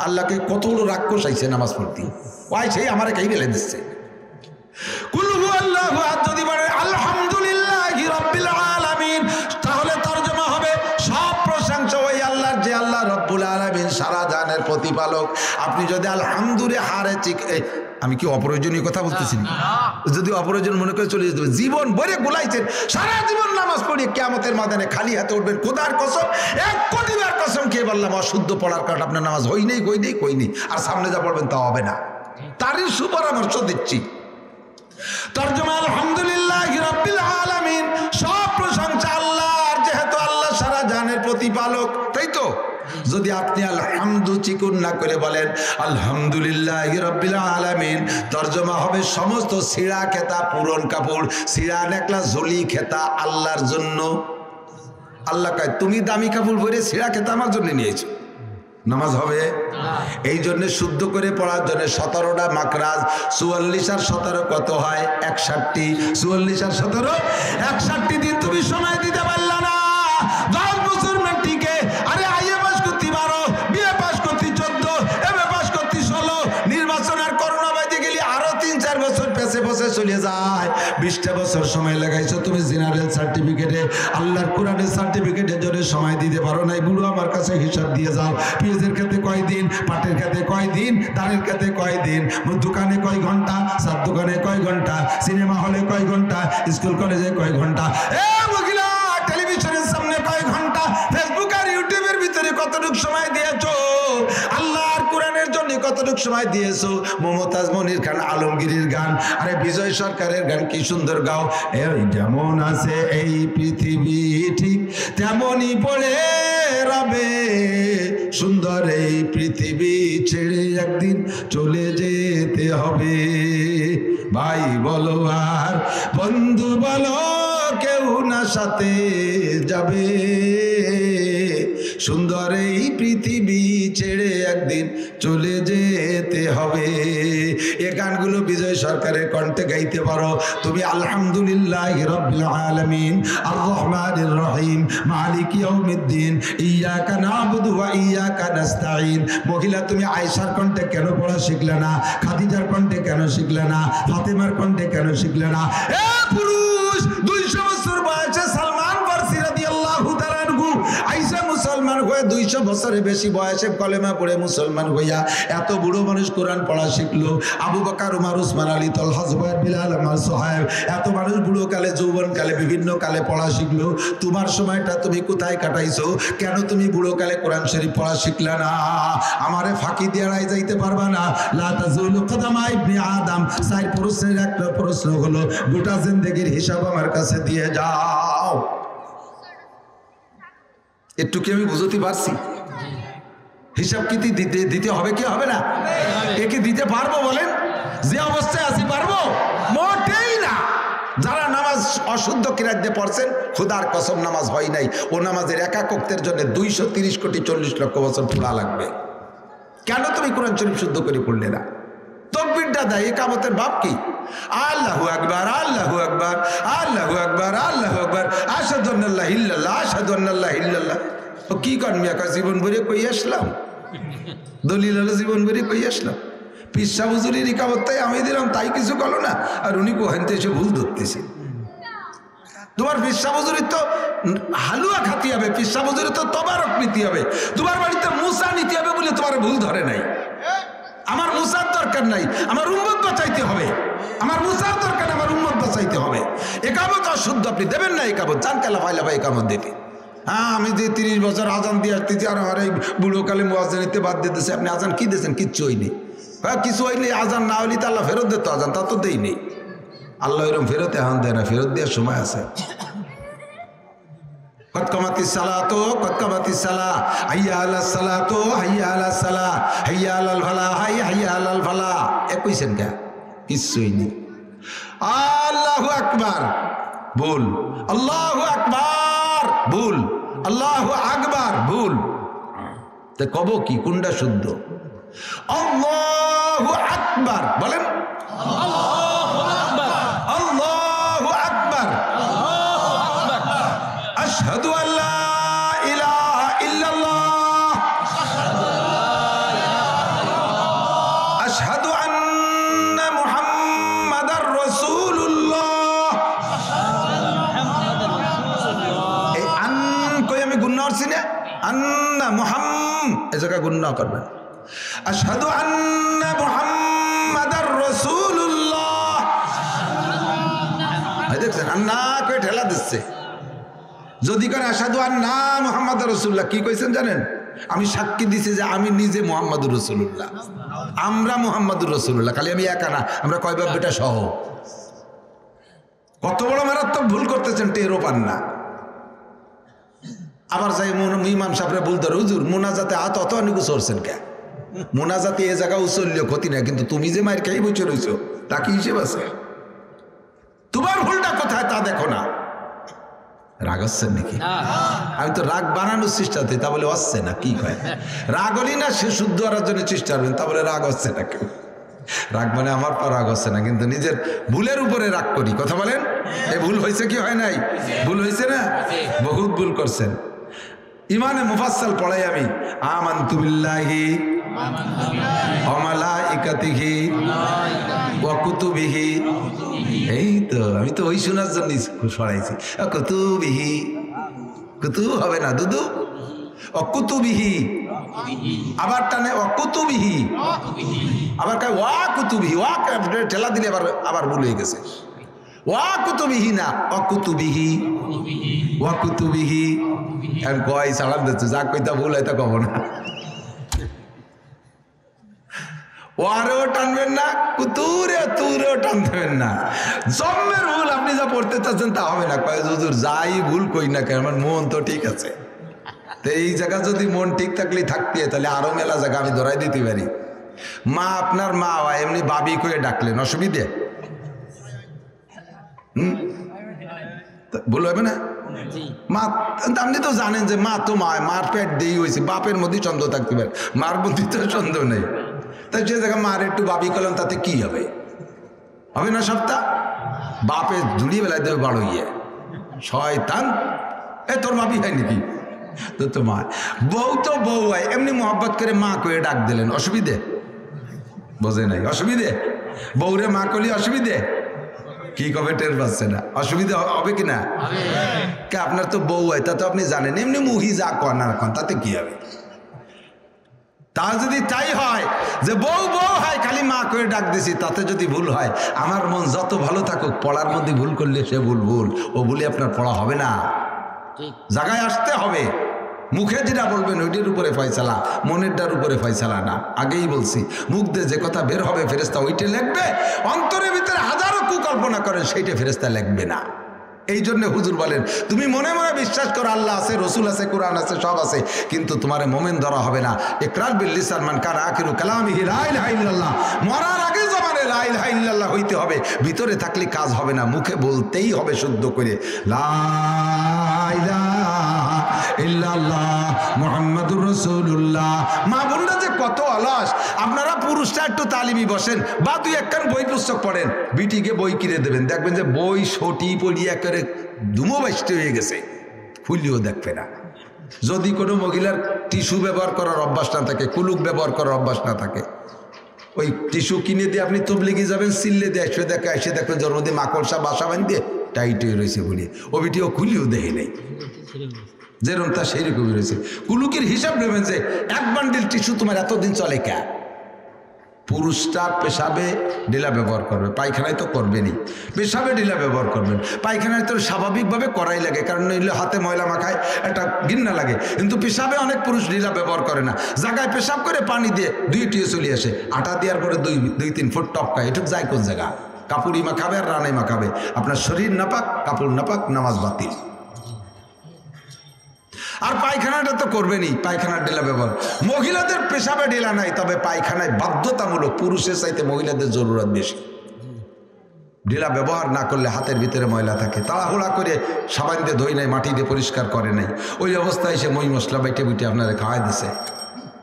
আল্লাহকে কত বড় রাক্ষস আইছে নামাজ পড়তে, ওই সেই আমার কাই বেলে দিচ্ছে। কুল হুয়াল্লাহু আহাদ যদি বলেন আলহামদুলিল্লাহি রাব্বিল আলামিন, তাহলে তর্জমা হবে সব প্রশংসা ওই আল্লাহর, যে আল্লাহ রব্বুল আলামিন, সারা জাহানের প্রতিপালক। আপনি যদি আলহামদুলিল্লাহ হারে আমি কি অপ্রয়োজনীয় কথা বলতেছি? যদি অপ্রয়োজন মনে করে চলে যেতে হবে। জীবন ভরে গোলাইছেন, সারা জীবন নামাজ পড়িয়ে কিয়ামতের ময়দানে খালি হাতে উঠবেন। খোদার কসম, 1 কোটি বার কসম খেয়ে পারলাম অশুদ্ধ পড়ার কারণে আপনার নামাজ হইনি আর সামনে যা পড়বেন তা হবে না। তারই সুপরামর্শ দিচ্ছি। তরজমা আলহামদুলিল্লাহি রাব্বিল আলামিন, সব প্রশংসা আল্লাহর, যেহেতু আল্লাহ সারা জানের প্রতিপালক, তাই তো। যদি আপনি আলহামদু চিকুন না করে বলেন আলহামদুলিল্লাহি রাব্বিল আলামিন, তরজমা হবে সমস্ত ছিঁড়া খেতা, পুরন কাপড়, ছিঁড়া নেকলা, ঝুলি খেতা আল্লাহর জন্য। আল্লাহ কয় তুমি দামি কাপড় পরে ছিঁড়া খেতা আমার জন্য নিয়েছো, নামাজ হবে? এই জন্য শুদ্ধ করে পড়ার জন্য 17টা মাকরাজ, 44 আর 17 কত হয়? 61। 44 আর 17 61 দিন তুমি সময় দিতে পারলা না। 10 বছর মেট্রিকে, আরে আইএ পাস করতে 12, বিএ পাস করতে 14, এমএ পাস করতে 16, নির্বাচন আর করোনা বাইতে গেলে আরো 3-4 বছর পেছে বসে চলে যায়। 20টা বছর সময় লাগাইছো তুমি জেনারেল সার্টিফিকেটে, আল্লাহর কোরআনের সার্টিফিকেটের জন্য সময় দিতে পারো নাই। বুড়ো আমার কাছে হিসাব দিয়ে যাও, পেঁয়াজের খেতে কয়দিন, পাটের খেতে কয়দিন, ধানের খেতে কয়দিন, দোকানে কয় ঘন্টা, সাত দোকানে কয় ঘন্টা, সিনেমা হলে কয় ঘন্টা, স্কুল কলেজে কয় ঘন্টা, মহিলা টেলিভিশনের সামনে কয় ঘন্টা, ফেসবুক আর ইউটিউবের ভিতরে কতটুকু সময় দিয়েছো, আল্লাহর কোরআনের জন্য কতটুকু সময় দিয়েছো। মমতাজ মনির খান আলমগীরের গান, আরে বিজয় সরকারের গান কি সুন্দর গাও। যেমন আছে এই পৃথিবী ঠিক তেমনই পড়ে রবে, সুন্দর এই পৃথিবী ছেড়ে একদিন চলে যেতে হবে। ভাই বলো আর বন্ধু বলো, কেউ না সাথে যাবে, সুন্দর এই পৃথিবী ছেড়ে একদিন চলে যেতে হবে। এ গানগুলো বিজয় সরকারের কণ্ঠে গাইতে পারো তুমি। আলহামদুলিল্লাহি রাব্বিল আলামিন, আর রহমানির রহিম, মালিক ইয়াউমিদ্দিন, ইয়াকা না'বুদু ওয়া ইয়াকা নাস্তাঈন। মহিলা তুমি আয়েশার কণ্ঠে কেন পড়া শিখলে না? খাদিজার কণ্ঠে কেন শিখলে না? ফাতেমার কণ্ঠে কেন শিখলে না? এ পুরুষ, 200 বছর বয়সে সালমান ফারসি রাদিয়াল্লাহু তাআলা আনহু আয়েশা মুসলমান হয়ে 200 বছরের বেশি বয়সে কলেমা পড়ে মুসলমান হইয়া এত বুড়ো মানুষ কোরআন পড়া শিখলো। আবু বকর, উমর, উসমান, আলী, তলহা, জুবায়ের, বিলাল, আম্মার, সোহাইব, এত মানুষ বুড়ো কালে, যৌবন কালে, বিভিন্ন কালে পড়া শিখলো। তোমার সময়টা তুমি কোথায় কাটাইছো? কেন তুমি বুড়ো কালে কোরআন শরীফ পড়া শিখলা না? আমারে ফাঁকি দিয়ে এড়াই যাইতে পারবা না। লা তাজুলু কদামা ইবনে আদম, 4 প্রশ্নের একটা প্রশ্ন হলো গোটা জিন্দেগির হিসাব আমার কাছে দিয়ে যাও। একটু কি আমি বুঝতে পারছি? হিসাব কি দিতে হবে কি হবে না? একে দিতে পারবো বলেন? যে অবস্থায় আছি পারবো? মোটেই না। যারা নামাজ অশুদ্ধ কিরাত দিয়ে পড়ছেন, খোদার কসম নামাজ হয় নাই। ও নামাজের একাক ওয়াক্তের জন্য 230 কোটি 40 লক্ষ বছর পুরা লাগবে। কেন তুমি কোরআন শরীফ শুদ্ধ করে পড়লে না? তাকবীরটা দেয়, ইকামতের ভাব কি? আল্লাহু আকবার, আল্লাহু আকবার, আল্লাহু আকবার, আল্লাহু আকবার, আশহাদু আন্না লা ইলাহা ইল্লাল্লাহ, আশহাদু আন্না লা ইলাহা ইল্লাল্লাহ। ও কি কর মিয়া? জীবন ভরে কই আসলাম, দলিল হলো জীবন ভরে কই আসলাম। পিসা হুজুরের ইকামতটাই আমি দিলাম, তাই কিছু করলো না, আর উনি কোহেনতে এসে ভুল ধরতেছে। তোমার পিসা হুজুরের তো হালুয়া খাতি হবে, পিসা হুজুরের তো তবারক নিতে হবে, তোমার বাড়িতে মুসা নিতে হবে বলে তোমার ভুল ধরে নাই। আমার মুসার দরকার নাই, আমার উম্মত বাঁচাইতে হবে। আমার মুসার দরকার, আমার উম্মত বাঁচাইতে হবে। একামত অশুদ্ধ আপনি দেবেন না, একামত চান কালা ফাইলা ভাই একামত দিতে। হ্যাঁ, আমি যে 30 বছর আজান দিয়ে আসতেছি, আর আমার এই বুড়ো কালে মুয়াজ্জিন নিতে বাদ দিতেছে। আপনি আজান কি দিয়েছেন? কিচ্ছু হয়নি। হ্যাঁ, কিছু হয়নি। আজান না হইলে তো আল্লাহ ফেরত দিত, আজান তা তো দেই নেই। আল্লাহ এরকম ফেরত এখন দেয় না, ফেরত দেওয়ার সময় আছে। কদ কামাতিস সালাতু, কদ কামাতিস সালাহ, হাইয়া আলাস সালাতু, হাইয়া আলাস সালাহ, হাইয়া আলাল ফালাহ, হাইয়া আলাল ফালাহ। কইছেন কে? কিছুই নেই। আল্লাহু আকবার, ভুল। আল্লাহু আকবার, ভুল। আল্লাহু আকবার, ভুল। তা কব কি? কোনটা শুদ্ধ? আল্লাহু আকবার বলেন। আল্লাহু আকবার, আল্লাহু আকবার, আশহাদু আল্লা ইলাহা ইল্লাল্লাহ, আশহাদু আন্না মুহাম্মাদার রাসূলুল্লাহ। এই আন কই আমি গুনাহ করছি না? আন্না মুহাম্মাদ এই জায়গা গুনাহ করবেন। আশহাদু আন্না মুহাম্মাদার রাসূলুল্লাহ। এই দেখছেন, আন্না কই ঠেলা দিচ্ছে। যদি করে আশহাদু আন্না মুহাম্মাদার রাসূলুল্লাহ, কি কইছেন জানেন? আমি সাক্ষী দিছি যে আমি নিজে মুহাম্মাদুর রাসূলুল্লাহ, আমরা মুহাম্মাদুর রাসূলুল্লাহ, খালি আমি একা না, আমরা কয় বাপ বেটা সহ। কত বড় মারাত্মক ভুল করতেছেন টেরও পান না। আবার যাই ইমাম সাহেবরা বলতে হুজুর মোনাজাতে হাত অত অনেক উচলছেন কে? মোনাজাতে এ জায়গা উচললেও ক্ষতি না, কিন্তু তুমি যে মায়ের খেয়ে বসে রয়েছো তা কি হিসেব আছে? তোমার ভুলটা কোথায় তা দেখো না। রাগ হচ্ছেন নাকি? আমি তো রাগ বানানোর চেষ্টা করি, তা বলে হচ্ছে না। কি কয় রাগ হলি না সে শুদ্ধ হওয়ার জন্য চেষ্টা করবেন, তা বলে রাগ হচ্ছে না কেউ। রাগ মানে আমার পর রাগ হচ্ছে না, কিন্তু নিজের ভুলের উপরে রাগ করি। কথা বলেন, এই ভুল হয়েছে কি হয় নাই? ভুল হয়েছে না? বহুত ভুল করছেন। ইমানে মুফাসসাল পড়াই আমি, আমানতু বিল্লাহি ওয়া মালাইকাতিহি ওয়া কুতুবিহি। এই তো আমি তো ওই শোনার জন্য সরাইছি। কুতুবিহি, কুতু হবে না দুদু, অকুতুবিহি। আবার টানে অকুতুবিহি, আবার কয় ওয়া কুতুবিহি। ওয়া ঠেলা দিলে আবার ভুল হয়ে গেছে। ওয়া কুতুবিহি না, অকুতুবিহি, ওয়া কুতুবিহি। আমি কয় সালাম দিচ্ছি, যা কইতা ভুল হয় তা কব না। ওয়ারেও টানবেন না, কুতুরে তুরেও টান দেবেন না। জন্মের ভুল আপনি যা পড়তে চাচ্ছেন তা হবে না। কয় হুজুর যাই ভুল কই না কেন, আমার মন তো ঠিক আছে। তো এই জায়গা যদি মন ঠিক থাকলে থাকতে, তাহলে আরো মেলা জায়গা আমি ধরাই দিতে পারি। মা আপনার মা হয়, এমনি বাবি করে ডাকলেন, অসুবিধে? ভুল হবে না? মা আপনি তো জানেন যে মা তো মা, মার পেট দিয়ে হয়েছে, বাপের মধ্যে সন্দেহ থাকতে পারে, মার মধ্যে তো সন্দেহ নেই। তাই যে জায়গা মার একটু বাবি করলাম, তাতে কি হবে? হবে না সপ্তাহ? বাপে জুড়িয়ে বেলায় দেবে বড় ইয়ে শয়তান। এ তোর বাপি হয় নাকি? তো মা, বউ তো বউ হয়, এমনি মোহাব্বত করে মা করে ডাক দিলেন, অসুবিধে? বোঝে নাই অসুবিধে? বউরে মা করলে অসুবিধে? কি কবে টের পাচ্ছে না? অসুবিধা হবে কিনা? কে আপনার তো বউ হয়, তা তো আপনি জানেন। এমনি মুহি যা কন আর কন, তাতে কি হবে? তা যদি তাই হয় যে বউ বউ হয় খালি মা করে ডাক দিছি, তাতে যদি ভুল হয়, আমার মন যত ভালো থাকুক, পড়ার মধ্যে ভুল করলে সে ভুল ভুল, ও ভুলে আপনার পড়া হবে না। জায়গায় আসতে হবে। মুখে যেটা বলবেন ওইটার উপরে ফয়সালা, মনেরটার উপরে ফয়সালা না। আগেই বলছি, মুখ দিয়ে যে কথা বের হবে ফেরেশতা ওইটা লিখবে। অন্তরের ভিতরে হাজারো কুকল্পনা করেন, সেইটা ফেরেশতা লিখবে না। এই জন্য হুজুর বলেন, তুমি মনে মনে বিশ্বাস করো আল্লাহ আছে, রসুল আছে, কোরআন আছে, সব আছে, কিন্তু তোমার মোমেন ধরা হবে না। ইকরার বিল লিসান মান কানা আখিরু কালামিহি লা ইলাহা ইল্লাল্লাহ। মরার আগে জবানে লা ইলাহা ইল্লাল্লাহ হইতে হবে, ভিতরে থাকলে কাজ হবে না, মুখে বলতেই হবে শুদ্ধ করে লা ইলাহা ইল্লাল্লাহ মুহাম্মাদুর রাসূলুল্লাহ। মা বোনরা যে কত অলস! আপনারা পুরুষরা একটু তালিমি বসেন বা দুই একখান বই পুস্তক পড়েন, বিটিকে বই কিনে দেবেন, দেখবেন যে বই সটি পড়িয়ে একেবারে ধুমো বাইশটি হয়ে গেছে, খুলিও দেখবে না। যদি কোনো মহিলার টিস্যু ব্যবহার করার অভ্যাস না থাকে, কুলুক ব্যবহার করার অভ্যাস না থাকে, ওই টিস্যু কিনে দিয়ে আপনি তবলিগে যাবেন, সিললে দিয়ে এসে দেখবেন জন্মদিন মাকড়সা বাসা বাঁধিয়ে টাইট হয়ে রয়েছে বলিয়ে, ও বিটিও খুলিও দেখে নেই, যেরকম তা সেইরকমই রয়েছে। কুলুকের হিসাব নেবেন যে এক বান্ডিল টিস্যু তোমার এতদিন চলে কে? পুরুষটা পেশাবে ঢিলা ব্যবহার করবে, পায়খানায় তো করবেনই, পেশাবে ঢিলা ব্যবহার করবেন। পায়খানায় তো স্বাভাবিকভাবে করাই লাগে, কারণ নইলে হাতে ময়লা মাখায় একটা ঘৃণা লাগে, কিন্তু পেশাবে অনেক পুরুষ ঢিলা ব্যবহার করে না। জায়গায় পেশাব করে পানি দিয়ে দুই টিয়ে চলে আসে, আটা দেওয়ার পরে দুই তিন ফুট টপকায়, এটুক যায় কোন জায়গা? কাপড়ই মাখাবে আর রানে মাখাবে, আপনার শরীর নাপাক, কাপড় নাপাক, নামাজ বাতিল। আর পায়খানাটা তো করবেনই, পায়খানার ঢিলা ব্যবহার। মহিলাদের পেশাবে ঢিলা নাই, তবে পায়খানায় বাধ্যতামূলক, পুরুষের চাইতে মহিলাদের জরুরত বেশি। ঢিলা ব্যবহার না করলে হাতের ভিতরে ময়লা থাকে, তাড়াহুড়া করে সাবান দিয়ে ধুই নাই, মাটি দিয়ে পরিষ্কার করে নাই, ওই অবস্থায় এসে মই মশলা বাইটে বুটে আপনারা খাওয়াই দিছে।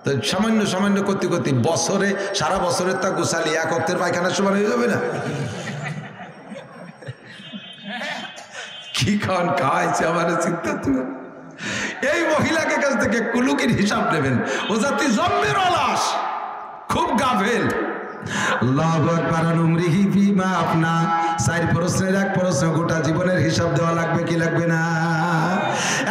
তো সামান্য সামান্য করতে করতে বছরে, সারা বছরের তা গুছালি এক অক্তের পায়খানার সমান হয়ে যাবে না? কি খাওয়ান খাওয়াইছে আমার চিন্তা। তুমি এই মহিলাকে কাছ থেকে কুলুকের হিসাব নেবেন, ও জাতি জন্মের অলস, খুব গাফেল। আল্লাহু আকবার। উমরিহি ফিমা আপনা, চার প্রশ্নের এক প্রশ্ন, গোটা জীবনের হিসাব দেওয়া লাগবে কি লাগবে না?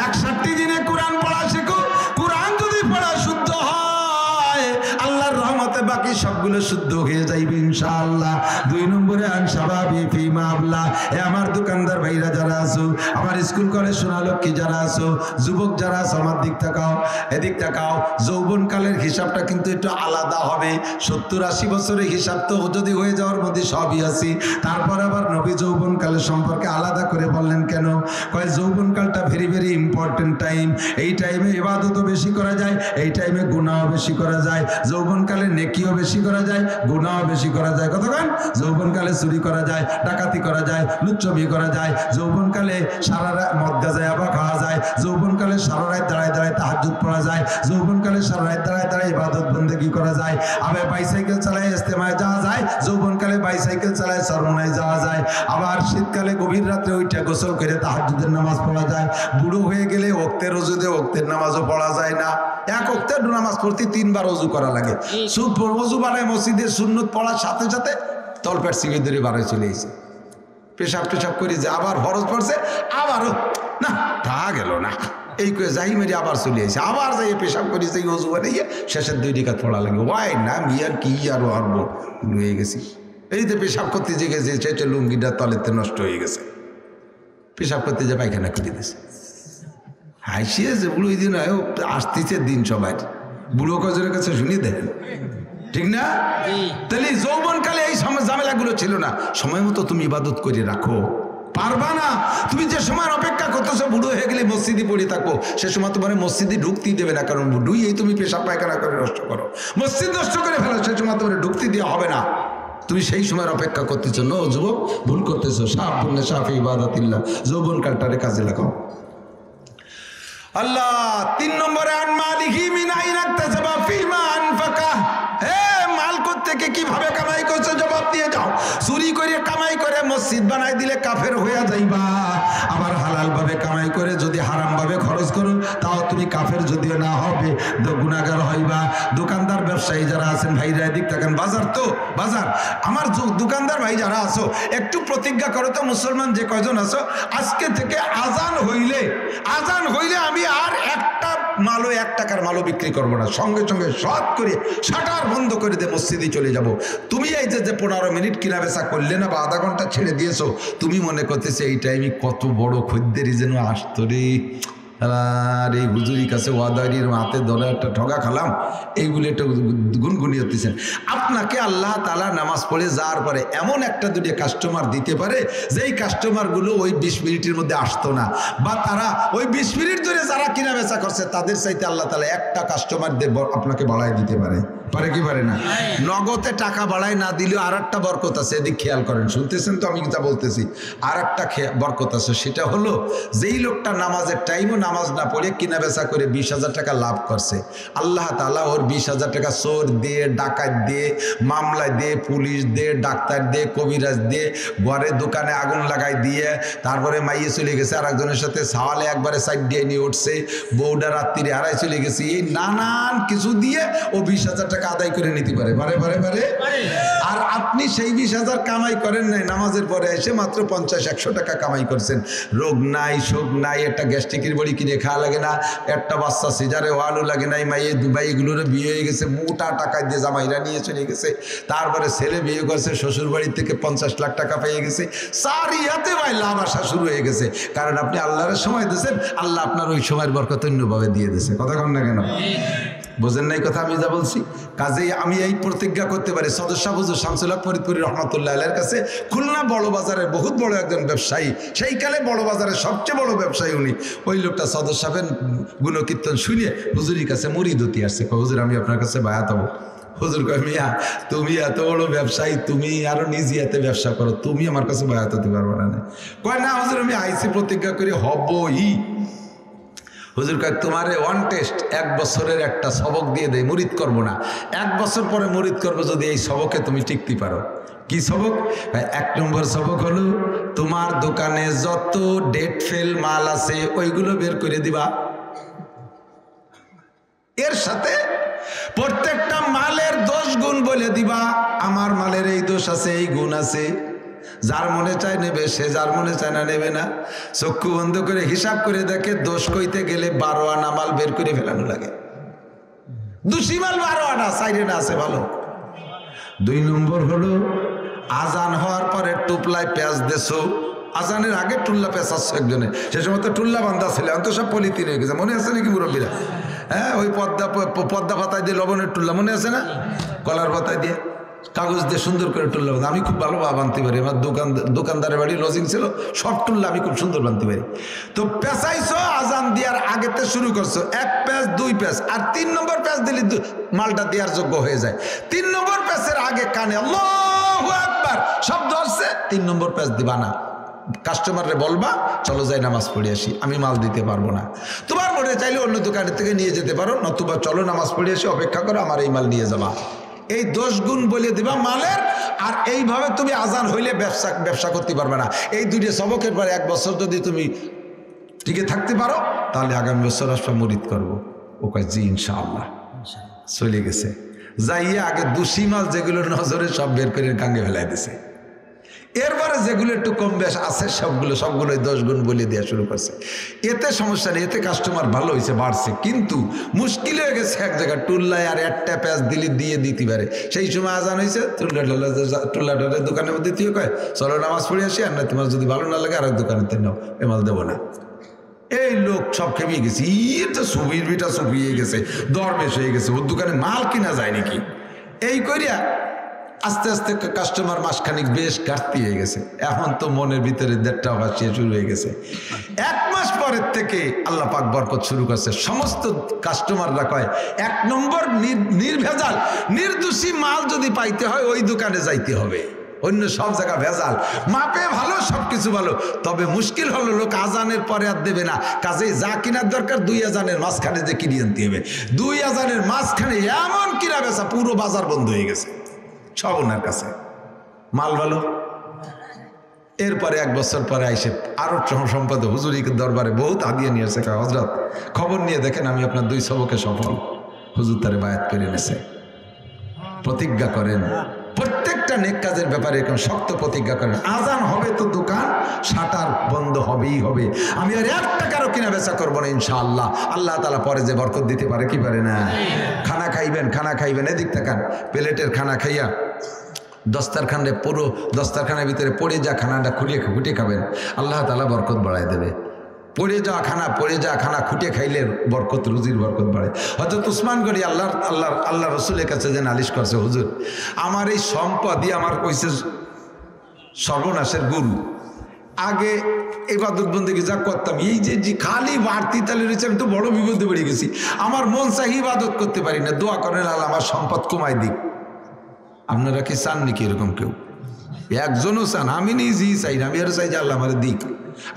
61 দিনে কোরআন পড়া শেখো। কোরআন যদি পড়া শুদ্ধ হয়, আল্লাহর রহমতে বাকি সবগুলো শুদ্ধ হয়ে যাইবে ইনশাআল্লাহ। ইনশাআল্লাহ। 2 নম্বরে আন শাবাবি ফিমা আবলা, এ আমার দোকানদার ভাইরা যারা আছো, আমার স্কুল কলেজ সোনালক্ষ্মী যারা আছো, যুবক যারা আছো, আমার দিক তাকাও, এদিক তাকাও। যৌবনকালের হিসাবটা কিন্তু একটু আলাদা হবে। 70-80 বছরের হিসাব তো যদি হয়ে যাওয়ার মধ্যে সবই আছি। তারপর আবার নবী যৌবনকালের সম্পর্কে আলাদা করে বললেন কেন? কয় যৌবনকালটা ভেরি ভেরি ইম্পর্টেন্ট টাইম। এই টাইমে ইবাদতও বেশি করা যায়, এই টাইমে গুনাহও বেশি করা যায়। যৌবনকালে নেকিও বেশি করা যায়, গুনাহও বেশি করা যায়। কতক্ষণ? যৌবনকালে চুরি করা যায়, ডাকাতি করা যায়, লুচ্ছবি করা যায়। যৌবনকালে সারা রাত মদ গাঁজা আবার খাওয়া যায়। যৌবনকালে সারা রাত দাঁড়ায় দাঁড়ায় তাহাজ্জুদ পড়া যায়। যৌবনকালে সারা রাত দাঁড়ায় দাঁড়ায় ইবাদত বন্দেগী করা যায়। আবার বাইসাইকেল চালায় ইস্তেমায় যাওয়া যায়। যৌবনকালে বাইসাইকেল চালায় চরমনায় যাওয়া যায়। আবার শীতকালে গভীর রাত্রে ওইটা গোসল করে তাহাজ্জুদের নামাজ পড়া যায়। বুড়ো হয়ে গেলে ওক্তের ওজুদে ওক্তের নামাজও পড়া যায় না। এক ওক্তের নামাজ পড়তে 3 বার ওযু করা লাগে। ওযু বানায় মসজিদের সুন্নত পড়ার সাথে সাথে তলপেট সিগে ধরে বাড়ি চলে এসে পেশাব টেশাব করে যে আবার ফরজ পড়ছে, আবারও না তা গেল না, এই করে যাই মেরে আবার চলে এসে আবার যাই পেশাব করি, সেই ওযু বানিয়ে শেষের 2 রেখাত পড়া লাগে। ওয়াই না মিয়ার কি আর হারবো হয়ে গেছি। এই যে পেশাব করতে যে গেছে সেটা লুঙ্গিটা তলেতে নষ্ট হয়ে গেছে, পেশাব করতে যে পায়খানা করে দিয়েছে। হাসিয়ে যে বুড়ো দিন আসতেছে দিন সবাই, বুড়ো কজনের কাছে শুনিয়ে দেন, ঠিক না? তাহলে যৌবনকালে এই ঝামেলাগুলো ছিল না। সময় মতো তুমি ইবাদত করে রাখো, পারবা না। তুমি যে সময় অপেক্ষা করতেছো বুড়ো হয়ে গেলে মসজিদে পড়ে থাকবো, সে সময় তোমার মসজিদে ঢুকতেই দেবে না, কারণ বুড়োই এই তুমি পেশাব পায়খানা করে নষ্ট করো, মসজিদ নষ্ট করে ফেলো, সে সময় তোমার ঢুকতে দেওয়া হবে না। তুমি সেই সময়ের অপেক্ষা করতেছো। নো যুবক, ভুল করতেছো। সাফ বললে সাফি ইবাদাতিল্লাহ, যৌবনকালটারে কাজে লাগাও। আল্লাহ 3 নম্বরে আন মালিহি মিন আইনা ইকতাসাবা ফিমা আনফাকা, হে মাল থেকে কিভাবে কামাই করছো জবাব দিয়ে যাও। চুরি করে কামাই করে মসজিদ বানাই দিলে কাফের হইয়া যাইবা। আবার হালাল ভাবে কামাই করে যদি হারাম ভাবে খরচ করো তাও তুমি কাফের যদিও না হবে গুনাহগার হইবা। দোকানদার ব্যবসায়ী যারা আছেন ভাইরা এদিক থাকেন, বাজার তো বাজার, আমার দোকানদার ভাই যারা আছো একটু প্রতিজ্ঞা করো তো, মুসলমান যে কয়জন আছো, আজকে থেকে আজান হইলে আমি আর একটা মালও 1 টাকার মালও বিক্রি করবো না, সঙ্গে সঙ্গে শর্ট করে শাটার বন্ধ করে দিয়ে মসজিদে চলে যাব। তুমি এই যে 15 মিনিট কিনা বেচা করলে না বা আধা ঘন্টা ছেড়ে দিয়েছো, তুমি মনে করতেছে এই টাইমে কত বড় খদ্দেরই যেন আসতো রে, আর এই হুজুরির কাছে ওয়াদারির হাতে ধরে একটা ঠগা খালাম, এইগুলো একটা গুনগুনি হতেছেন। আপনাকে আল্লাহ তাআলা নামাজ পড়ে যাওয়ার পরে এমন 1-2 কাস্টমার দিতে পারে যেই কাস্টমারগুলো ওই 20 মিনিটের মধ্যে আসতো না, বা তারা ওই 20 মিনিট ধরে যারা কিনা বেচা করছে তাদের চাইতে আল্লাহ তাআলা একটা কাস্টমার আপনাকে বাড়ায় দিতে পারে। পারে কি পারে না? নগদে টাকা বাড়ায় না দিলেও আর একটা বরকত আছে, এদিক খেয়াল করেন, শুনতেছেন তো আমি যা বলতেছি। আর একটা বরকত আছে, সেটা হলো যেই লোকটা নামাজের টাইমও নামাজ না পড়ে কিনা বেচা করে 20,000 টাকা লাভ করছে, আল্লাহ তাআলা ওর 20,000 টাকা চোর দিয়ে, ডাকাত দিয়ে, মামলায় দিয়ে, পুলিশ দিয়ে, ডাক্তার দিয়ে, কবিরাজ দিয়ে, ঘরে দোকানে আগুন লাগাই দিয়ে, তারপরে মাইয়ে চলে গেছে আর একজনের সাথে সাওয়ালে একবারে সাইড দিয়ে নিয়ে উঠছে, বউটা রাত্রিরে হারাই চলে গেছে, এই নানান কিছু দিয়ে ও 20,000 টাকা আদায় করে নিতে পারে। আর আপনি সেই 20,000 কামাই করেন নাই, নামাজের পরে এসে মাত্র 50-100 টাকা কামাই করছেন। রোগ নাই, শোক নাই, একটা গ্যাস্ট্রিকের বড়ি কিনে খাওয়া লাগে না, একটা বাচ্চা সিজারে ওয়ালও লাগে নাই, মাইয়ে দুবাই এগুলোর বিয়ে হয়ে গেছে, মোটা টাকা দিয়ে জামাইরা নিয়ে চলে গেছে, তারপরে ছেলে বিয়ে করছে, শ্বশুর বাড়ি থেকে 50 লাখ টাকা পেয়ে গেছে, সারিয়াতে ভাই লাভ আসা শুরু হয়ে গেছে, কারণ আপনি আল্লাহর সময় দিয়েছেন, আল্লাহ আপনার ওই সময়ের বরকত অন্যভাবে দিয়ে দিয়েছে। কথা কন না কেন? বোঝেন নাই কথা আমি যা বলছি? কাজেই আমি এই প্রতিজ্ঞা করতে পারি, সদস্য হুজুর শামসুল হক ফরিদপুরি রহমাতুল্লাহ আলাইহির কাছে খুলনা বড় বাজারের বহুত বড় একজন ব্যবসায়ী, সেই কালে বড় বাজারের সবচেয়ে বড় ব্যবসায়ী উনি, ওই লোকটা সদস্য সাহেবের গুণকীর্তন শুনিয়ে হুজুরির কাছে মুরিদ হতে আসছে। হুজুর আমি আপনার কাছে বায়াত হবো। হুজুর কয়, মিয়া তুমি এত বড় ব্যবসায়ী, তুমি আরো নিজে এতে ব্যবসা করো, তুমি আমার কাছে বায়াত হতে পারবো না। কয় না হুজুর আমি আইসি প্রতিজ্ঞা করে হবই। হুজুর কয় তোমারে ওয়ান টেস্ট, 1 বছরের একটা সবক দিয়ে দেয়, মুরিদ করবো না, 1 বছর পরে মুরিদ করবো যদি এই সবকে তুমি টিকতে পারো। কি সবক? 1 নম্বর সবক হলো তোমার দোকানে যত ডেট ফেল মাল আছে ওইগুলো বের করে দিবা, এর সাথে প্রত্যেকটা মালের 10 গুণ বলে দিবা, আমার মালের এই দোষ আছে, এই গুণ আছে, যার মনে চায় নেবে, সে যার মনে চায় না নেবে না। চক্ষু বন্ধ করে হিসাব করে দেখে দোষ কইতে গেলে 12 আনা মাল বের করে ফেলানো লাগে। দোষী মাল 12 আনা, সাইডে না আছে ভালো, 2 নম্বর হলো আজান হওয়ার পরে টুপলায় পেঁয়াজ দেছো, আজানের আগে টুল্লা পেঁয়াজ আসছো একজনে, সে সময় তো টুল্লা বান্ধা ছিল, এখন তো সব পলিথিন হয়ে গেছে, মনে আছে নাকি মুরব্বীরা? হ্যাঁ, ওই পদ্মা পাতায় দিয়ে লবণের টুল্লা মনে আছে না, কলার পাতায় দিয়ে কাগজ দিয়ে সুন্দর করে টুল্লা বাঁধা, আমি খুব ভালো বানতে পারি, আমার দোকানদারের বাড়ি লজিং ছিল, সব টুল্লা আমি খুব সুন্দর বানতে পারি। তো পেঁচাইছো আজান দেওয়ার আগেতে শুরু করছো, 1 পেঁচ 2 পেঁচ, আর 3 নম্বর পেঁচ দিলে মালটা দেওয়ার যোগ্য হয়ে যায়। 3 নম্বর পেঁচের আগে কানে আল্লাহু আকবার শব্দ হচ্ছে, 3 নম্বর পেঁচ দিবা না, কাস্টমাররে বলবা চলো যাই নামাজ পড়ে আসি, আমি মাল দিতে পারবো না। তোমার মনে চাইলে অন্য দোকানের থেকে নিয়ে যেতে পারো, নতুবা চলো নামাজ পড়ে আসি, অপেক্ষা করো, আমার এই মাল নিয়ে যাবা। এই 10 গুণ বলে দিবা মালের। আর এইভাবে তুমি আজান হইলে ব্যবসা করতে পারবে না। এই 2টা সবকের পরে 1 বছর যদি তুমি টিকে থাকতে পারো, তাহলে আগামী বছর আসবে মুরিদ করবো। ও কয় জি ইনশাআল্লাহ। চলে গেছে, যাইয়া আগে দোষী মাল যেগুলো নজরে সব বের করে গাঙ্গে ফেলাই দিছে। এরপরে যেগুলো একটু কম বেশ আছে সবগুলোই 10 গুণ বলে দেওয়া শুরু করছে। এতে সমস্যা নেই, এতে কাস্টমার ভালো হয়েছে, বাড়ছে। কিন্তু মুশকিল হয়ে গেছে এক জায়গায় টুল্লায় আর 1টা পেঁয়াজ দিয়ে দিতে পারে। সেই সময় আজান হয়েছে, টুল্লা দোকানের মধ্যে তুই কয় চলো নামাজ পড়ে আসি, আর না তোমার যদি ভালো না লাগে আর এক দোকানে নাও, এ মাল দেবো না। এই লোক সব খেপিয়ে গেছে, ইটা সুবির বিটা সুপিয়ে গেছে, দরবেশ হয়ে গেছে, ওর দোকানে মাল কিনা যায় নাকি। এই করিয়া আস্তে আস্তে কাস্টমার মাসখানিক বেশ ঘাটতি হয়ে গেছে। এখন তো মনের ভিতরে 1.5টা ভাসিয়ে শুরু হয়ে গেছে। 1 মাস পরের থেকে আল্লাহ পাক বরকত শুরু করছে। সমস্ত কাস্টমাররা কয় 1 নম্বর নির্ভেজাল নির্দোষী মাল যদি পাইতে হয় ওই দোকানে যাইতে হবে, অন্য সব জায়গা ভেজাল। মাপে ভালো, সবকিছু ভালো, তবে মুশকিল হলো লোক আজানের পরে আর দেবে না। কাজেই যা কিনার দরকার 2 আজানের মাঝখানে যে কিনে আনতে হবে। 2 আজানের মাঝখানে এমন কিনা বেচা, পুরো বাজার বন্ধ হয়ে গেছে সব ওনার কাছে, মাল ভালো। এরপরে 1 বছর পরে আইসে আরো সম্পাদক হুজুরির দরবারে বহুত হাদিয়া নিয়ে আসে, হযরত খবর নিয়ে দেখেন আমি আপনার 2 সবকে সফল। হুজুর তারে বায়াত করে নিয়েছে। প্রতিজ্ঞা করেন, প্রত্যেকটা নেক কাজের ব্যাপারে এরকম শক্ত প্রতিজ্ঞা করেন, আজান হবে তো দোকান শাটার বন্ধ হবেই হবে, আমি আর 1 টাকারও কিনা বেচা করবো না ইনশাআল্লাহ। আল্লাহ তাআলা পরে যে বরকত দিতে পারে, কি পারে না। খানা খাইবেন, এদিক তাকান, প্লেটের খানা খাইয়া দস্তারখানে, পুরো দস্তারখানের ভিতরে পড়ে যা খানাটা খুঁটিয়ে খাবেন, আল্লাহ তাআলা বরকত বাড়ায় দেবে। পড়ে যাওয়া খানা খুঁটিয়ে খাইলে বরকত, রুজির বরকত বাড়ে। হযরত উসমান গনি আল্লাহ রসুলের কাছে যে নালিশ করছে, হুজুর আমার এই সম্পদই আমার কইছে সর্বনাশের গুরু। আগে ইবাদত বন্দেগী যা করতাম, এই যে খালি বাড়তি তালে রয়েছে, আমি তো বড় বিপদে পড়ে গেছি। আমার মন চাই ইবাদত করতে পারি না, দোয়া করেন আল্লাহ আমার সম্পদ কমাই দিক। আপনারা কি চান নাকি এরকম কেউ? একজনও চান? আমি নিজেই চাই না, আমি আরো চাই যে আল্লাহ আমার দিক।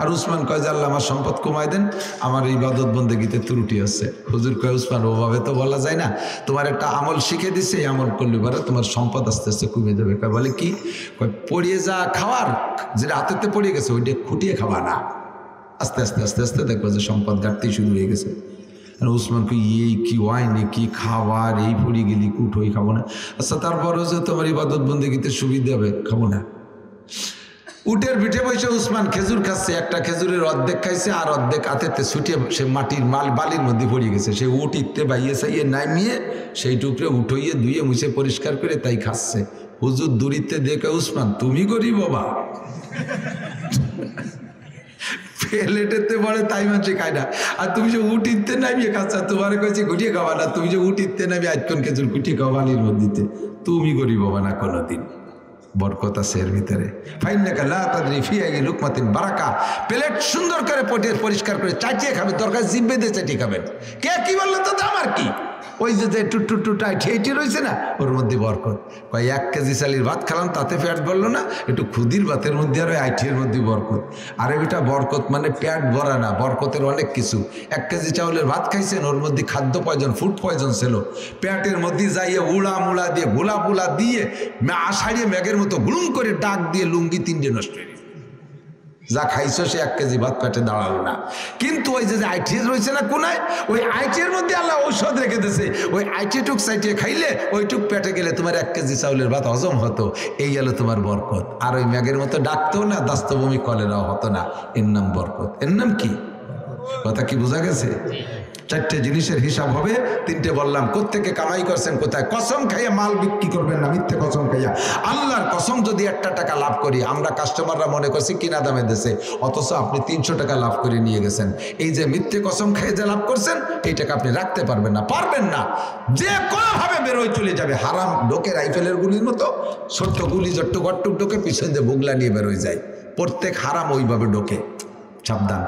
আর উসমান কয় যে আল্লাহ আমার সম্পদ কমাই দেন, আমার এই ইবাদত বন্দেগীতে ত্রুটি আছে। হুজুর কয় উসমান ওভাবে তো বলা যায় না, তোমার একটা আমল শিখে দিছে, এই আমল করলে পরে তোমার সম্পদ আস্তে আস্তে কমে যাবে। কয় বলে কি? কয় পড়িয়ে যা খাওয়ার, যেটা হাতেতে পড়িয়ে গেছে ওইটা খুঁটিয়ে খাওয়া না, আস্তে আস্তে দেখবো যে সম্পদ ঘাটতি শুরু হয়ে গেছে। উসমান কই এই কি ওয়াইনে কি খাবার, এই পড়ে গেলি কুঠোই খাবো না। আচ্ছা তারপরে যে তোমার ইবাদত বন্দেগীতে সুবিধা হবে, খাবো না। উটের পিঠে বসে উসমান খেজুর খাচ্ছে, একটা খেজুরের অর্ধেক খাইছে আর অর্ধেক হাতেতে ছুটিয়ে সে মাটির বালির মধ্যে পড়ে গেছে। সে উট ইতে বাইয়ে চাইয়ে নামিয়ে সেই টুকরে উঠইয়ে ধুয়ে মুছে পরিষ্কার করে তাই খাচ্ছে। হুজুর দূরিতে দেখে উসমান তুমি করি বাবা, প্লেটেতে পড়ে তাই মানুষ খায় না, আর তুমি যে উঠিতে নামিয়ে খাচ্ছা, তোমার কাছে গুটিয়ে খাওয়া না, তুমি যে উঠিতে নামিয়ে আজকন খেজুর গুটিয়ে খাওয়া বালির মধ্যে, তুমি করি বাবা না কোনোদিন। বরকত আছে এর ভিতরে। ফাইন্নাকা লা তাদরি ফি আইয়ি লুকমাতিন বারাকা। প্লেট সুন্দর করে পরিষ্কার করে চাটিয়ে খাবে, দরকার জিভে দিয়ে চাটিয়ে খাবেন। কে কি বললো তো আমার কি, ওই যে টুটু ঠেটি রয়েছে না, ওর মধ্যে বরকত। কয় 1 কেজি চালির ভাত খেলাম তাতে পেট বললো না, একটু ক্ষুদির ভাতের মধ্যে আর ওই আইটির মধ্যে বরকত। আরে বেটা বরকত মানে পেট ভরা না, বরকতের অনেক কিছু। 1 কেজি চাউলের ভাত খাইছেন, ওর মধ্যে খাদ্য পয়জন, ফুড পয়জন ছিল, পেটের মধ্যে যাইয়ে উড়া দিয়ে গোলা দিয়ে আষাঢ়িয়ে মেঘের মতো গুলুম করে ডাক দিয়ে লুঙ্গি 3টে নষ্ট হয়ে গেছে। যা খাইছো সে 1 কেজি ভাত পেটে দাঁড়ালো না। কিন্তু ওই যে আইটি রয়েছে না কোনায়, ওই আইটির মধ্যে আল্লাহ ঔষধ রেখে দিয়েছে, ওই আইটিটুক সাইটিয়ে খাইলে ওইটুক পেটে গেলে তোমার 1 কেজি চাউলের ভাত হজম হতো। এই গেল তোমার বরকত। আর ওই মেঘের মতো ডাকতেও না, দাস্তভূমি কলেরাও হতো না। এর নাম বরকত। এর নাম কি? কথা কি বোঝা গেছে? চারটে জিনিসের হিসাব হবে, তিনটে বললাম। কোত্থেকে কামাই করছেন, কোথায়? কসম খাইয়া মাল বিক্রি করবেন না, মিথ্যে কসম খাইয়া। আল্লাহর কসম, যদি 1 টাকা লাভ করি, আমরা কাস্টমাররা মনে করছি কিনা দামে দেশে, অথচ আপনি 300 টাকা লাভ করে নিয়ে গেছেন। এই যে মিথ্যে কসম খাইয়ে যে লাভ করছেন, এই টাকা আপনি রাখতে পারবেন না, পারবেন না। যে কোনোভাবে বেরোয় চলে যাবে। হারাম ঢোকে রাইফেলের গুলির মতো, ছোট্ট গুলি জট্টু গট্টুক ঢোকে, পিছন দিয়ে বুগলা নিয়ে বেরোয় যায়। প্রত্যেক হারাম ওইভাবে ঢোকে, সাবধান।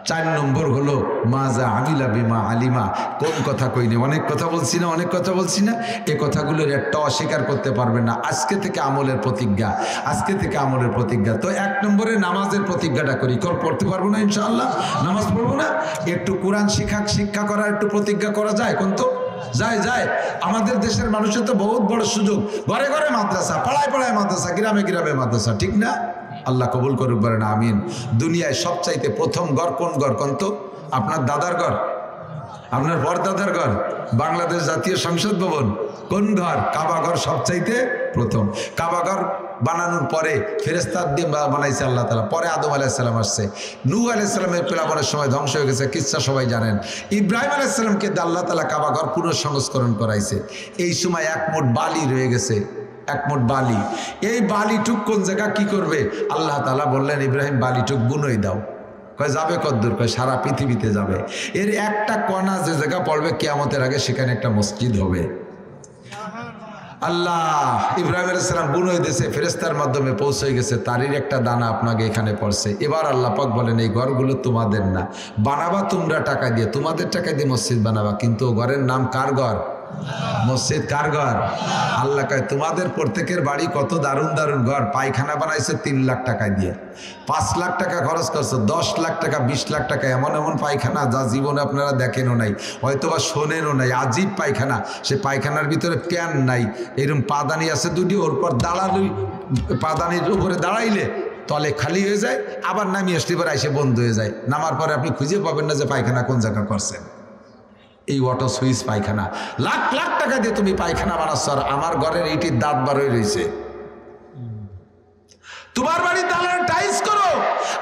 4 নম্বর হলো মাজা আমিলা বিমা আলিমা। কোন কথা কইনি, অনেক কথা বলছি না, অনেক কথা বলছি না। এই কথাগুলোর একটা অস্বীকার করতে পারবেন না। আজকে থেকে আমলের প্রতিজ্ঞা, আজকে থেকে আমলের প্রতিজ্ঞা। তো 1 নম্বরে নামাজের প্রতিজ্ঞাটা করি। পড়তে পারবো না ইনশাআল্লাহ, নামাজ পড়বো না। একটু কোরআন শিক্ষা করার একটু প্রতিজ্ঞা করা যায়? কোন তো যায় যায়। আমাদের দেশের মানুষের তো বহুত বড় সুযোগ, ঘরে ঘরে মাদ্রাসা, পাড়ায় পাড়ায় মাদ্রাসা, গ্রামে গ্রামে মাদ্রাসা, ঠিক না? আল্লাহ কবুল করুক, বলেন আমিন। দুনিয়ায় সবচাইতে প্রথম ঘর কোন ঘর কোন তো? আপনার দাদার ঘর, আপনার পরদাদার ঘর, বাংলাদেশ জাতীয় সংসদ ভবন। কোন ঘর? কাবা ঘর সবচাইতে প্রথম। কাবা ঘর বানানোর পরে ফেরেশতার দিয়ে বানাইছে আল্লাহ তাআলা। পরে আদম আলাইহিস সালাম আসছে। নূহ আলাইহিস সালামের প্লাবনের সময় ধ্বংস হয়ে গেছে, কিচ্ছা সবাই জানেন। ইব্রাহিম আলাইহিস সালামকে আল্লাহ তাআলা কাবা ঘর পুনঃসংস্করণ করাইছে। এই সময় 1 মুঠ বালি রয়ে গেছে, 1 মুঠ বালি। এই বালিটুক কোন জায়গা কি করবে? আল্লাহ তাআলা বললেন, ইব্রাহিম বালিটুক বুনই দাও। কয় যাবে কদ্দূর? কয় সারা পৃথিবীতে যাবে। এর একটা কণা যে জায়গা পড়বে কিয়ামতের আগে, সেখানে একটা মসজিদ হবে। আল্লাহ ইব্রাহিম আলাইহিস সালাম বুনই দিয়েছে, ফেরেশতার মাধ্যমে পৌঁছে গেছে, তারই একটা দানা আপনাকে এখানে পড়ছে। এবার আল্লাহ পাক বলেন, এই ঘরগুলো তোমাদের না, বানাবা তোমরা টাকা দিয়ে, তোমাদের টাকা দিয়ে মসজিদ বানাবা, কিন্তু ঘরের নাম কার ঘর? মসজিদ কার ঘর? আল্লাহ কয়, তোমাদের প্রত্যেকের বাড়ি কত দারুণ দারুণ ঘর, পায়খানা বানাইছে 3 লাখ টাকা দিয়ে, 5 লাখ টাকা খরচ করছো, 10 লাখ টাকা, 20 লাখ টাকা, এমন এমন পায়খানা যা জীবনে আপনারা দেখেনও নাই, হয়তোবা শোনেনও নাই। আজীব পায়খানা। সে পায়খানার ভিতরে প্যান নাই, এরকম পাদানি আছে 2টি, ওর পর দাঁড়ালই, পাদানির উপরে দাঁড়াইলে তলে খালি হয়ে যায়, আবার নামিয়ে আসলে এবার এসে বন্ধ হয়ে যায়। নামার পরে আপনি খুঁজে পাবেন না যে পায়খানা কোন জায়গা করছেন। এই অটো সুইচ পায়খানা, লাখ লাখ টাকা দিয়ে তুমি পায়খানা বানাচ্ছ, আর আমার ঘরের এইটির দাঁত বার হয়ে রয়েছে। তোমার বাড়ির দালান টাইলস করো,